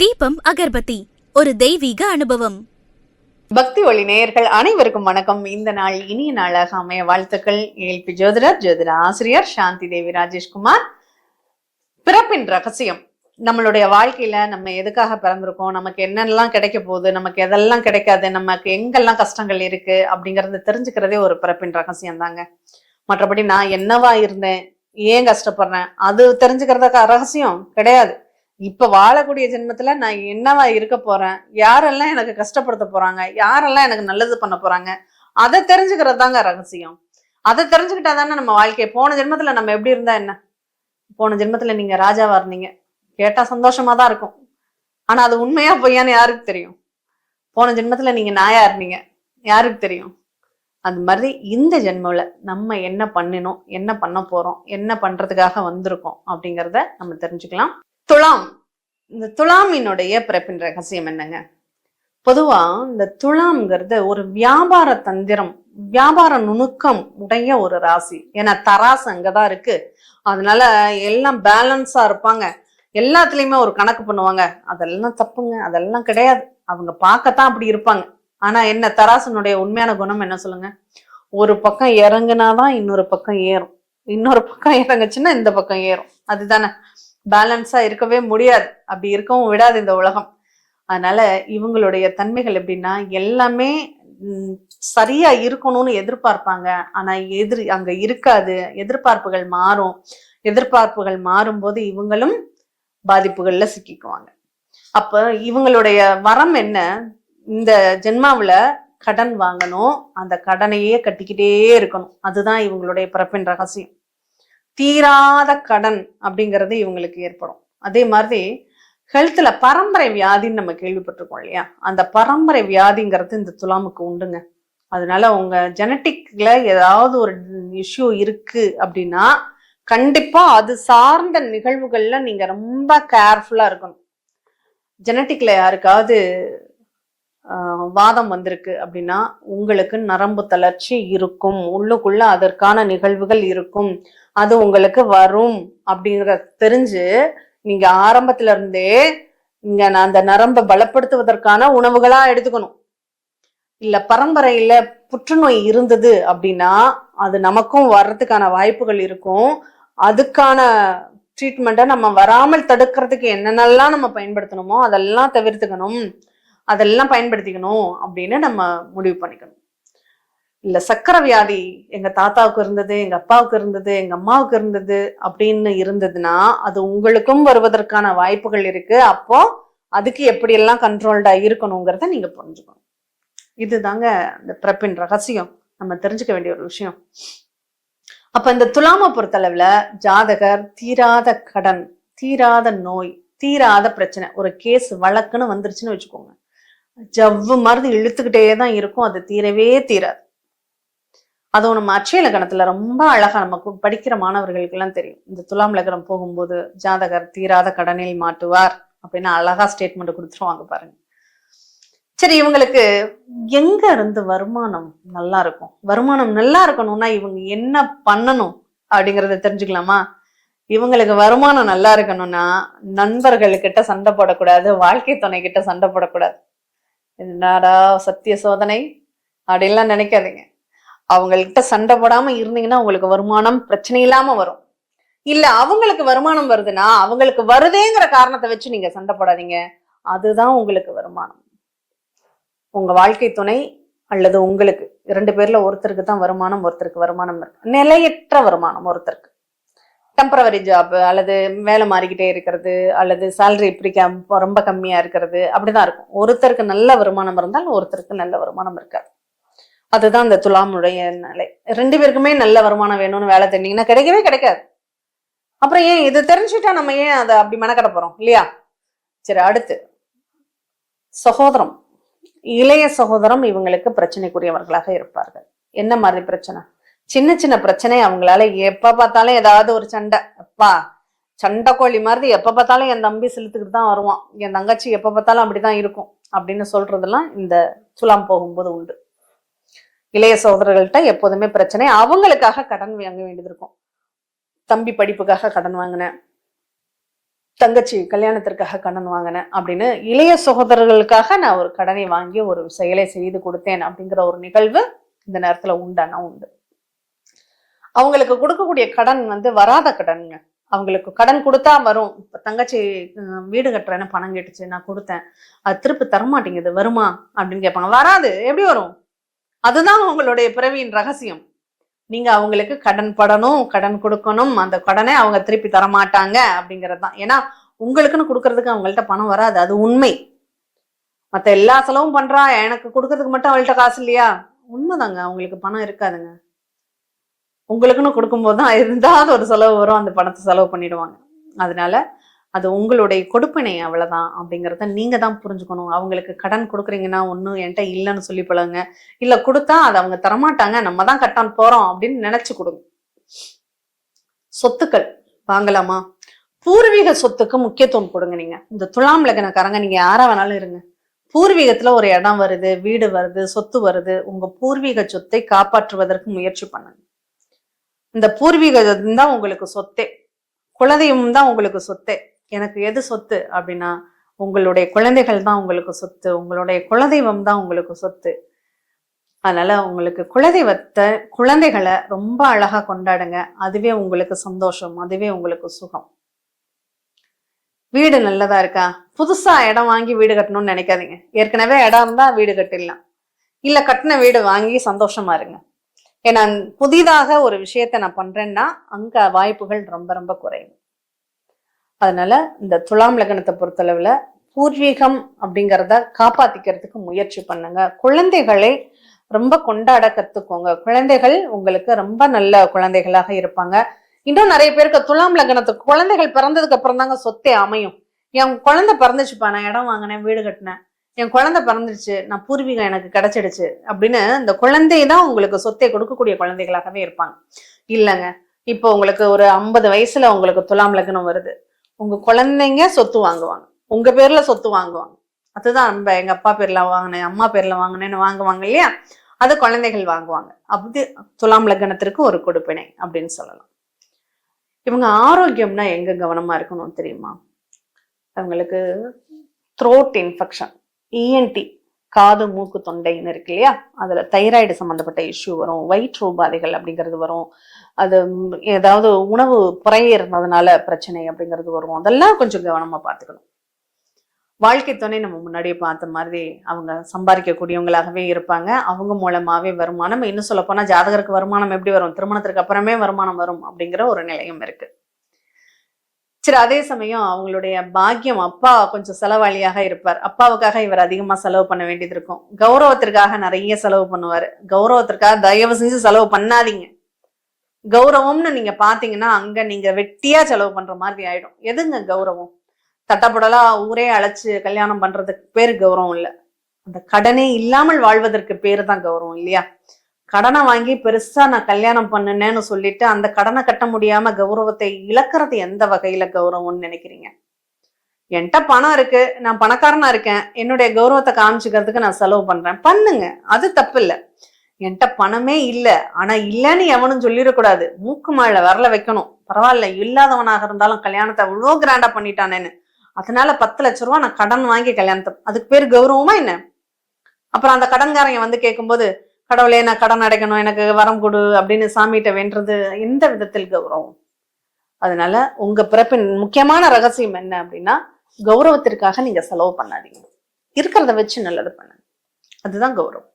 தீபம் அகர்பத்தி ஒரு தெய்வீக அனுபவம். பக்தி ஒளி நேயர்கள் அனைவருக்கும் வணக்கம். இந்த நாள் இனிய நாளாக அமைய வாழ்த்துக்கள். ஏல்பி ஜோதிட ஆசிரியர் சாந்தி தேவி ராஜேஷ்குமார். பிறப்பின் ரகசியம். நம்மளுடைய வாழ்க்கையில நம்ம எதுக்காக பிறந்திருக்கோம், நமக்கு என்னெல்லாம் கிடைக்க போகுது, நமக்கு எதெல்லாம் கிடைக்காது, நமக்கு எங்கெல்லாம் கஷ்டங்கள் இருக்கு அப்படிங்கறத தெரிஞ்சுக்கிறதே ஒரு பிறப்பின் ரகசியம் தாங்க. மற்றபடி நான் என்னவா இருந்தேன், ஏன் கஷ்டப்படுறேன், அது தெரிஞ்சுக்கிறதுக்கு ரகசியம் கிடையாது. இப்ப வாழக்கூடிய ஜென்மத்துல நான் என்னவா இருக்க போறேன், யாரெல்லாம் எனக்கு கஷ்டப்படுத்த போறாங்க, யாரெல்லாம் எனக்கு நல்லது பண்ண போறாங்க, அதை தெரிஞ்சுக்கிறது தாங்க ரகசியம். அதை தெரிஞ்சுக்கிட்டா தானே நம்ம வாழ்க்கை. போன ஜென்மத்துல நம்ம எப்படி இருந்தா என்ன, போன ஜென்மத்துல நீங்க ராஜாவா இருந்தீங்க, கேட்டா சந்தோஷமா தான் இருக்கும். ஆனா அது உண்மையா பொய்யான்னு யாருக்கு தெரியும்? போன ஜென்மத்துல நீங்க நாயா இருந்தீங்க, யாருக்கு தெரியும்? அது மாதிரி இந்த ஜென்மத்துல நம்ம என்ன பண்ணினோம், என்ன பண்ண போறோம், என்ன பண்றதுக்காக வந்திருக்கோம் அப்படிங்கிறத நம்ம தெரிஞ்சுக்கலாம். துலாம். இந்த துலாமினுடைய பிறப்பின் ரகசியம் என்னங்க? பொதுவா இந்த துலாம்ங்கிறது ஒரு வியாபார தந்திரம், வியாபார நுணுக்கம் உடைய ஒரு ராசி. ஏன்னா தராசு அங்கதான் இருக்கு. அதனால எல்லாம் பேலன்ஸா இருப்பாங்க. எல்லாத்துலயுமே ஒரு கணக்கு பண்ணுவாங்க. அதெல்லாம் தப்புங்க, அதெல்லாம் கிடையாது. அவங்க பார்க்கத்தான் அப்படி இருப்பாங்க. ஆனா என்ன, தராசனுடைய உண்மையான குணம் என்ன சொல்லுங்க? ஒரு பக்கம் இறங்குனாதான் இன்னொரு பக்கம் ஏறும், இன்னொரு பக்கம் இறங்குச்சுன்னா இந்த பக்கம் ஏறும். அதுதானே, பேலன்ஸா இருக்கவே முடியாது. அப்படி இருக்கவும் விடாது இந்த உலகம். அதனால இவங்களுடைய தன்மைகள் எப்படின்னா, எல்லாமே சரியா இருக்கணும்னு எதிர்பார்ப்பாங்க. ஆனா அங்க இருக்காது. எதிர்பார்ப்புகள் மாறும். எதிர்பார்ப்புகள் மாறும்போது இவங்களும் பாதிப்புகள்ல சிக்கிக்குவாங்க. அப்ப இவங்களுடைய வரம் என்ன? இந்த ஜென்மாவுல கடன் வாங்கணும், அந்த கடனையே கட்டிக்கிட்டே இருக்கணும். அதுதான் இவங்களுடைய பிறப்பின் ரகசியம். தீராத கடன் அப்படிங்கிறது இவங்களுக்கு ஏற்படும். அதே மாதிரி ஹெல்த்ல பரம்பரை வியாதின்னு நம்ம கேள்விப்பட்டிருக்கோம் இல்லையா? அந்த பரம்பரை வியாதிங்கிறது இந்த துலாமுக்கு உண்டுங்க. அதனால உங்க ஜெனட்டிக்ல ஏதாவது ஒரு இஷ்யூ இருக்கு அப்படின்னா கண்டிப்பா அது சார்ந்த நிகழ்வுகள்ல நீங்க ரொம்ப கேர்ஃபுல்லா இருக்கணும். ஜெனட்டிக்ல யாருக்காவது வாதம் வந்திருக்கு அப்படின்னா உங்களுக்கு நரம்பு தளர்ச்சி இருக்கும், உள்ளுக்குள்ள அதற்கான நிகழ்வுகள் இருக்கும், அது உங்களுக்கு வரும் அப்படிங்கிற தெரிஞ்சு நீங்க ஆரம்பத்துல இருந்தே இங்க அந்த நரம்பை பலப்படுத்துவதற்கான உணவுகளா எடுத்துக்கணும். இல்ல பரம்பரையில புற்றுநோய் இருந்தது அப்படின்னா அது நமக்கும் வர்றதுக்கான வாய்ப்புகள் இருக்கும். அதுக்கான ட்ரீட்மெண்ட்டை நம்ம வராமல் தடுக்கிறதுக்கு என்னென்னலாம் நம்ம பயன்படுத்தணுமோ அதெல்லாம் தவிர்த்துக்கணும், அதெல்லாம் பயன்படுத்திக்கணும் அப்படின்னு நம்ம முடிவு பண்ணிக்கணும். இல்ல சக்கரை வியாதி எங்க தாத்தாவுக்கு இருந்தது, எங்க அப்பாவுக்கு இருந்தது, எங்க அம்மாவுக்கு இருந்தது அப்படின்னு இருந்ததுன்னா அது உங்களுக்கும் வருவதற்கான வாய்ப்புகள் இருக்கு. அப்போ அதுக்கு எப்படி எல்லாம் கண்ட்ரோல்டா இருக்கணுங்கிறத நீங்க புரிஞ்சுக்கணும். இதுதாங்க இந்த பிறப்பின் ரகசியம், நம்ம தெரிஞ்சுக்க வேண்டிய ஒரு விஷயம். அப்ப இந்த துலாமை பொறுத்தளவுல ஜாதகர் தீராத கடன், தீராத நோய், தீராத பிரச்சனை, ஒரு கேஸ் வழக்குன்னு வந்துருச்சுன்னு வச்சுக்கோங்க, ஜவ்வு மருந்து இழுத்துக்கிட்டே தான் இருக்கும், அது தீரவே தீராது. அதுவும் நம்ம அட்சய லக்னத்துல ரொம்ப அழகா நமக்கு படிக்கிற மாணவர்களுக்கு எல்லாம் தெரியும். இந்த துலாம் லக்னம் போகும்போது ஜாதகர் தீராத கடனில் மாட்டுவார் அப்படின்னு அழகா ஸ்டேட்மெண்ட் கொடுத்துருவாங்க பாருங்க. சரி, இவங்களுக்கு எங்க இருந்து வருமானம் நல்லா இருக்கும்? வருமானம் நல்லா இருக்கணும்னா இவங்க என்ன பண்ணணும் அப்படிங்கறத தெரிஞ்சுக்கலாமா? இவங்களுக்கு வருமானம் நல்லா இருக்கணும்னா நண்பர்கள்கிட்ட சண்டை போடக்கூடாது, வாழ்க்கை துணை கிட்ட சண்டை போடக்கூடாது. என்னடா சத்திய சோதனை அப்படின்லாம் நினைக்காதீங்க. அவங்கள்ட்ட சண்டை போடாம இருந்தீங்கன்னா உங்களுக்கு வருமானம் பிரச்சனை இல்லாம வரும். இல்ல அவங்களுக்கு வருமானம் வருதுன்னா அவங்களுக்கு வருதேங்கிற காரணத்தை வச்சு நீங்க சண்டை போடாதீங்க. அதுதான் உங்களுக்கு வருமானம். உங்க வாழ்க்கை துணை அல்லது உங்களுக்கு 2 பேர்ல ஒருத்தருக்கு தான் வருமானம், ஒருத்தருக்கு வருமானம் இருக்கு. நிலையற்ற வருமானம் ஒருத்தருக்கு, டெம்பரவரி ஜாப் அல்லது வேலை மாறிக்கிட்டே இருக்கிறது, அல்லது சேலரி இப்படி ரொம்ப கம்மியா இருக்கிறது, அப்படிதான் இருக்கும். ஒருத்தருக்கு நல்ல வருமானம் இருந்தால் ஒருத்தருக்கு நல்ல வருமானம் இருக்காது. அதுதான் இந்த துலாமுடைய நிலை. 2 பேருக்குமே நல்ல வருமானம் வேணும்னு வேலை தெரிஞ்சீங்கன்னா கிடைக்கவே கிடைக்காது. அப்புறம் ஏன் இது தெரிஞ்சுட்டா நம்ம ஏன் அதை அப்படி மெனக்கட போறோம் இல்லையா? சரி, அடுத்து சகோதரம், இளைய சகோதரம் இவங்களுக்கு பிரச்சனைக்குரியவர்களாக இருப்பார்கள். என்ன மாதிரி பிரச்சனை? சின்ன சின்ன பிரச்சனை அவங்களால எப்ப பார்த்தாலும் ஏதாவது ஒரு சண்டை, அப்பா சண்டை கோழி மாதிரி எப்ப பார்த்தாலும் என் தம்பி செலுத்துக்கிட்டு தான் வருவான், என் தங்கச்சி எப்ப பார்த்தாலும் அப்படிதான் இருக்கும் அப்படின்னு சொல்றதெல்லாம் இந்த துலாம் போகும்போது உண்டு. இளைய சகோதரர்கள்ட்ட எப்போதுமே பிரச்சனை. அவங்களுக்காக கடன் வாங்க வேண்டியது இருக்கும். தம்பி படிப்புக்காக கடன் வாங்கினேன், தங்கச்சி கல்யாணத்திற்காக கடன் வாங்கினேன் அப்படின்னு இளைய சகோதரர்களுக்காக நான் ஒரு கடனை வாங்கி ஒரு செயலை செய்து கொடுத்தேன் அப்படிங்கிற ஒரு நிகழ்வு இந்த நேரத்துல உண்டானா உண்டு. அவங்களுக்கு கொடுக்கக்கூடிய கடன் வராத கடனுங்க. அவங்களுக்கு கடன் கொடுத்தா வரும். இப்ப தங்கச்சி வீடு கட்டுறேன்னு பணம் கேட்டுச்சு, நான் கொடுத்தேன், அது திருப்பி தரமாட்டேங்குது, வருமா அப்படின்னு கேட்பாங்க. வராது, எப்படி வரும்? அதுதான் உங்களுடைய பிறவியின் ரகசியம். நீங்க அவங்களுக்கு கடன் படணும், கடன் கொடுக்கணும், அந்த கடனை அவங்க திருப்பி தரமாட்டாங்க அப்படிங்கிறது தான். ஏன்னா உங்களுக்குன்னு கொடுக்கறதுக்கு அவங்கள்ட்ட பணம் வராது, அது உண்மை. மத்த எல்லா செலவும் பண்றா, எனக்கு கொடுக்கறதுக்கு மட்டும் அவள்கிட்ட காசு இல்லையா? உண்மைதாங்க, அவங்களுக்கு பணம் இருக்காதுங்க. உங்களுக்குன்னு கொடுக்கும்போது தான் இருந்தாலும் ஒரு செலவு வரும், அந்த பணத்தை செலவு பண்ணிடுவாங்க. அதனால அது உங்களுடைய கொடுப்பினை, அவ்வளவுதான் அப்படிங்கிறத நீங்க தான் புரிஞ்சுக்கணும். அவங்களுக்கு கடன் கொடுக்குறீங்கன்னா ஒன்னும் என்கிட்ட இல்லைன்னு சொல்லி பழகுங்க. இல்ல கொடுத்தா அதை அவங்க தரமாட்டாங்க, நம்ம தான் கட்டான் போறோம் அப்படின்னு நினைச்சு கொடுங்க. சொத்துக்கள் வாங்கலாமா? பூர்வீக சொத்துக்கு முக்கியத்துவம் கொடுங்க. நீங்க இந்த துலாம் லக்னக்காரங்க நீங்க யாரா வேணாலும் இருங்க, பூர்வீகத்துல ஒரு இடம் வருது, வீடு வருது, சொத்து வருது, உங்க பூர்வீக சொத்தை காப்பாற்றுவதற்கு முயற்சி பண்ணுங்க. இந்த பூர்வீகம் தான் உங்களுக்கு சொத்தே, குலதெய்வம் தான் உங்களுக்கு சொத்தே. எனக்கு எது சொத்து அப்படின்னா உங்களுடைய குழந்தைகள் தான் உங்களுக்கு சொத்து, உங்களுடைய குலதெய்வம் தான் உங்களுக்கு சொத்து. அதனால உங்களுக்கு குலதெய்வத்தை, குழந்தைகளை ரொம்ப அழகா கொண்டாடுங்க. அதுவே உங்களுக்கு சந்தோஷம், அதுவே உங்களுக்கு சுகம். வீடு நல்லதா இருக்கா? புதுசா இடம் வாங்கி வீடு கட்டணும்னு நினைக்காதீங்க. ஏற்கனவே இடம் இருந்தா வீடு கட்டிடலாம், இல்ல கட்டின வீடு வாங்கி சந்தோஷமா இருங்க. ஏன்னா புதிதாக ஒரு விஷயத்த நான் பண்றேன்னா அங்க வாய்ப்புகள் ரொம்ப ரொம்ப குறையும். அதனால இந்த துலாம் லக்னத்தை பொறுத்தளவுல பூர்வீகம் அப்படிங்கிறத காப்பாத்திக்கிறதுக்கு முயற்சி பண்ணுங்க. குழந்தைகளை ரொம்ப கொண்டாட கத்துக்கோங்க. குழந்தைகள் உங்களுக்கு ரொம்ப நல்ல குழந்தைகளாக இருப்பாங்க. இன்னும் நிறைய பேருக்கு துலாம் லக்னத்துக்கு குழந்தைகள் பிறந்ததுக்கு அப்புறம் தாங்க சொத்தே அமையும். என் குழந்தை பிறந்துச்சுப்பா, நான் இடம் வாங்கினேன், வீடு கட்டினேன், என் குழந்தை பிறந்துருச்சு, நான் பூர்வீகம் எனக்கு கிடைச்சிடுச்சு அப்படின்னு இந்த குழந்தை தான் உங்களுக்கு சொத்தை கொடுக்கக்கூடிய குழந்தைகளாகவே இருப்பாங்க. இல்லைங்க, இப்போ உங்களுக்கு ஒரு 50 வயசுல உங்களுக்கு துலாம் லக்னம் வருது, உங்க குழந்தைங்க சொத்து வாங்குவாங்க, உங்க பேர்ல சொத்து வாங்குவாங்க. அதுதான் நம்ம எங்க அப்பா பேர்ல வாங்கினேன், அம்மா பேர்ல வாங்கினேன்னு வாங்குவாங்க இல்லையா, அது குழந்தைகள் வாங்குவாங்க. அப்படி துலாம் லக்னத்திற்கு ஒரு கொடுப்பினை அப்படின்னு சொல்லலாம். இவங்க ஆரோக்கியம்னா எங்க கவனமா இருக்கணும் தெரியுமா? அவங்களுக்கு த்ரோட் இன்ஃபெக்ஷன், இஎன்டி, காது மூக்கு தொண்டைன்னு இருக்கு இல்லையா, அதுல தைராய்டு சம்பந்தப்பட்ட இஷ்யூ வரும், வயிற்று உபாதைகள் அப்படிங்கிறது வரும், அது ஏதாவது உணவு புறையே இருந்ததுனால பிரச்சனை அப்படிங்கிறது வரும். அதெல்லாம் கொஞ்சம் கவனமா பார்த்துக்கணும். வாழ்க்கை துணை நம்ம முன்னாடியே பார்த்த மாதிரி அவங்க சம்பாதிக்கக்கூடியவங்களாகவே இருப்பாங்க. அவங்க மூலமாவே வருமானம், இன்னும் சொல்ல போனா ஜாதகருக்கு வருமானம் எப்படி வரும்? திருமணத்திற்கு அப்புறமே வருமானம் வரும் அப்படிங்கிற ஒரு நிலையம் இருக்கு. சரி, அதே சமயம் அவங்களுடைய பாக்கியம், அப்பா கொஞ்சம் செலவாளியாக இருப்பார், அப்பாவுக்காக இவர் அதிகமா செலவு பண்ண வேண்டியது இருக்கும். கௌரவத்திற்காக நிறைய செலவு பண்ணுவாரு. கௌரவத்திற்காக தயவு செஞ்சு செலவு பண்ணாதீங்க. கௌரவம்னு நீங்க பாத்தீங்கன்னா அங்க நீங்க வெட்டியா செலவு பண்ற மாதிரி ஆயிடும். எதுங்க கௌரவம்? தட்டப்படலா ஊரே அழைச்சு கல்யாணம் பண்றதுக்கு பேரு கௌரவம் இல்ல, அந்த கடனே இல்லாமல் வாழ்வதற்கு பேரு தான் கௌரவம் இல்லையா? கடனை வாங்கி பெருசா நான் கல்யாணம் பண்ணுனேன்னு சொல்லிட்டு அந்த கடனை கட்ட முடியாம கௌரவத்தை இழக்கிறது எந்த வகையில கௌரவம்னு நினைக்கிறீங்க? என்கிட்ட பணம் இருக்கு, நான் பணக்காரனா இருக்கேன், என்னுடைய கௌரவத்தை காமிச்சுக்கிறதுக்கு நான் செலவு பண்றேன், பண்ணுங்க, அது தப்பு இல்லை. என்கிட்ட பணமே இல்லை, ஆனா இல்லைன்னு எவனும் சொல்லிடக்கூடாது, மூக்கு மேல வரல வைக்கணும். பரவாயில்ல, இல்லாதவனாக இருந்தாலும் கல்யாணத்தை அவ்வளோ கிராண்டா பண்ணிட்டானேன்னு, அதனால 10 லட்ச ரூபா நான் கடன் வாங்கி கல்யாணத்தை, அதுக்கு பேரு கௌரவமா என்ன? அப்புறம் அந்த கடன்காரங்க கேட்கும்போது, கடவுளே நான் கடன் அடைக்கணும், எனக்கு வரம் கொடு அப்படின்னு சாமிகிட்ட வேண்டது எந்த விதத்தில் கௌரவம்? அதனால உங்க பிறப்பின் முக்கியமான ரகசியம் என்ன அப்படின்னா, கௌரவத்திற்காக நீங்க செலவு பண்ணாதீங்க, இருக்கிறத வச்சு நல்லது பண்ணுங்க, அதுதான் கௌரவம்.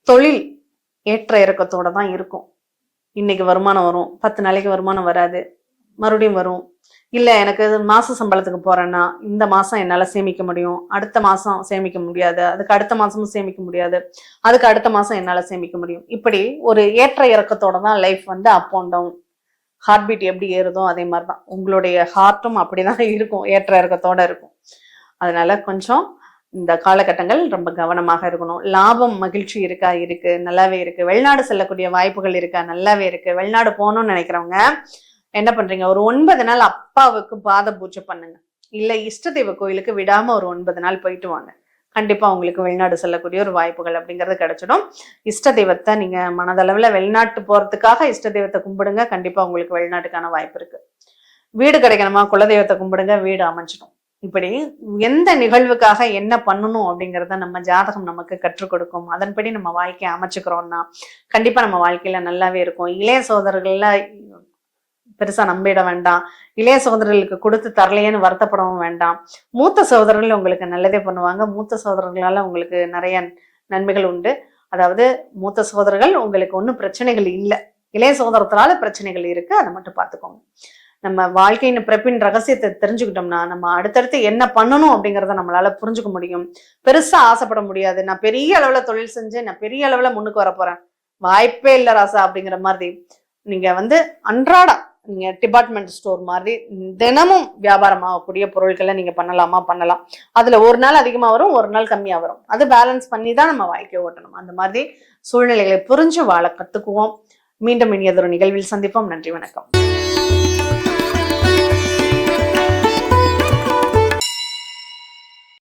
தொழில் ஏற்ற இறக்கத்தோட தான் இருக்கும். இன்னைக்கு வருமானம் வரும், 10 நாளைக்கு வருமானம் வராது, மறுபடியும் வரும். இல்ல எனக்கு மாச சம்பளத்துக்கு போறேன்னா இந்த மாசம் என்னால சேமிக்க முடியும், அடுத்த மாசம் சேமிக்க முடியாது, அதுக்கு அடுத்த மாசமும் சேமிக்க முடியாது, அதுக்கு அடுத்த மாசம் என்னால சேமிக்க முடியும். இப்படி ஒரு ஏற்ற இறக்கத்தோட தான் life up and down. Heart beat எப்படி ஏறுதோ அதே மாதிரிதான் உங்களுடைய ஹார்ட்டும் அப்படிதான் இருக்கும், ஏற்ற இறக்கத்தோட இருக்கும். அதனால கொஞ்சம் இந்த காலகட்டங்கள் ரொம்ப கவனமாக இருக்கணும். லாபம் மகிழ்ச்சி இருக்கா? இருக்கு, நல்லாவே இருக்கு. வெளிநாடு செல்லக்கூடிய வாய்ப்புகள் இருக்கா? நல்லாவே இருக்கு. வெளிநாடு போகணும்னு நினைக்கிறவங்க என்ன பண்றீங்க, ஒரு 9 நாள் அப்பாவுக்கு பாத பூஜை பண்ணுங்க, இல்ல இஷ்ட தெய்வ கோயிலுக்கு விடாம ஒரு 9 நாள் போயிட்டு வாங்க. கண்டிப்பா உங்களுக்கு வெளிநாடு செல்லக்கூடிய ஒரு வாய்ப்புகள் அப்படிங்கிறது கிடைச்சிடும். இஷ்ட தெய்வத்தை நீங்க மனதளவுல வெளிநாட்டு போறதுக்காக இஷ்ட தெய்வத்தை கும்பிடுங்க, கண்டிப்பா உங்களுக்கு வெளிநாட்டுக்கான வாய்ப்பு இருக்கு. வீடு கிடைக்கணுமா, குலதெய்வத்தை கும்பிடுங்க, வீடு அமைஞ்சிடும். இப்படி எந்த நிகழ்வுக்காக என்ன பண்ணணும் அப்படிங்கிறத நம்ம ஜாதகம் நமக்கு கற்றுக் கொடுக்கும். அதன்படி நம்ம வாழ்க்கையை அமைச்சுக்கிறோம்னா கண்டிப்பா நம்ம வாழ்க்கையில நல்லாவே இருக்கும். இளைய சகோதரர்கள்ல பெருசா நம்பிட வேண்டாம். இளைய சகோதரர்களுக்கு கொடுத்து தரலையேன்னு வருத்தப்படவும் வேண்டாம். மூத்த சகோதரர்கள் உங்களுக்கு நல்லதே பண்ணுவாங்க. மூத்த சகோதரர்களால உங்களுக்கு நிறைய நன்மைகள் உண்டு. அதாவது மூத்த சகோதரர்கள் உங்களுக்கு ஒன்றும் பிரச்சனைகள் இல்லை, இளைய சகோதரத்தினால பிரச்சனைகள் இருக்கு. அதை மட்டும் பார்த்துக்கோங்க. நம்ம வாழ்க்கையின் பிறப்பின் ரகசியத்தை தெரிஞ்சுக்கிட்டோம்னா நம்ம அடுத்தடுத்து என்ன பண்ணணும் அப்படிங்கிறத நம்மளால புரிஞ்சுக்க முடியும். பெருசா ஆசைப்பட முடியாது. நான் பெரிய அளவுல தொழில் செஞ்சு நான் பெரிய அளவுல முன்னுக்கு வர போறேன், வாய்ப்பே இல்லை ராசா அப்படிங்கிற மாதிரி நீங்க அன்றாட நீங்க டிபார்ட்மெண்ட் ஸ்டோர் மாதிரி தினமும் வியாபாரம் ஆகக்கூடிய பொருட்களை நீங்க பண்ணலாம். அதுல ஒரு நாள் அதிகமா வரும், ஒரு நாள் கம்மியா வரும். அது பேலன்ஸ் பண்ணி தான் நம்ம வாழ்க்கையை ஓட்டணும். அந்த மாதிரி சூழ்நிலைகளை புரிஞ்சு வாழ கத்துக்குவோம். மீண்டும் இனியதொரு நிகழ்வில் சந்திப்போம். நன்றி, வணக்கம்.